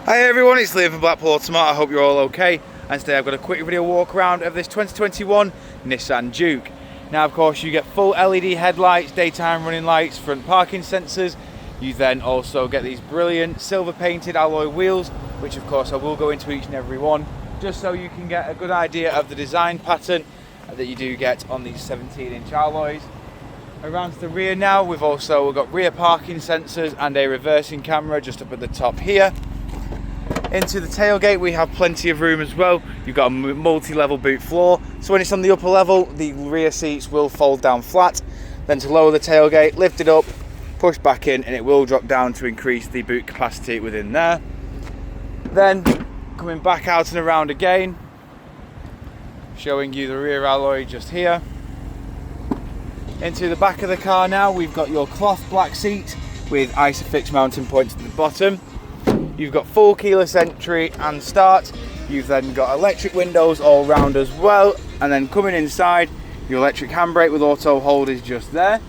Hi everyone, it's Liam from Blackpool Automart. I hope you're all okay. And today I've got a quick video walk around of this 2021 Nissan Juke. Now of course you get full LED headlights, daytime running lights, front parking sensors. You then also get these brilliant silver painted alloy wheels, which of course I will go into each and every one, just so you can get a good idea of the design pattern that you do get on these 17-inch alloys. Around to the rear now, we've got rear parking sensors and a reversing camera just up at the top here. Into the tailgate we have plenty of room as well. You've got a multi-level boot floor, so when it's on the upper level the rear seats will fold down flat. Then to lower the tailgate, lift it up, push back in, and it will drop down to increase the boot capacity within there. Then coming back out and around again, showing you the rear alloy just here. Into the back of the car now, we've got your cloth black seat with ISOFIX mounting points at the bottom. You've got full keyless entry and start. You've then got electric windows all round as well, and then coming inside, your electric handbrake with auto hold is just there.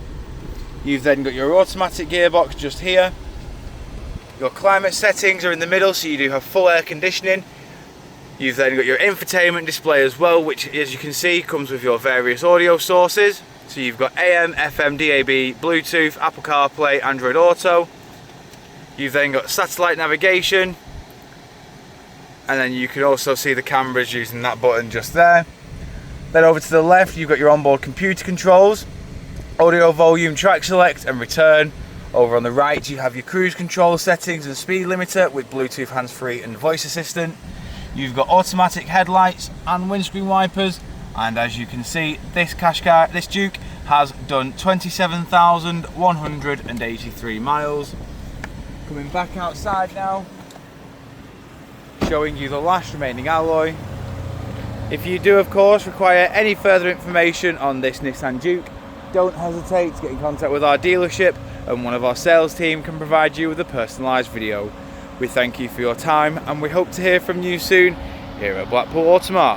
You've then got your automatic gearbox just here. Your climate settings are in the middle, so you do have full air conditioning. You've then got your infotainment display as well, which as you can see comes with your various audio sources. So you've got AM, FM, DAB, Bluetooth, Apple CarPlay, Android Auto. You've then got satellite navigation, and then you can also see the cameras using that button just there. Then over to the left you've got your onboard computer controls, audio volume, track select and return. Over on the right you have your cruise control settings and speed limiter with Bluetooth hands-free and voice assistant. You've got automatic headlights and windscreen wipers, and as you can see this Juke has done 27,183 miles. Coming back outside now, showing you the last remaining alloy. If you do of course require any further information on this Nissan Juke, don't hesitate to get in contact with our dealership and one of our sales team can provide you with a personalised video. We thank you for your time and we hope to hear from you soon here at Blackpool Automart.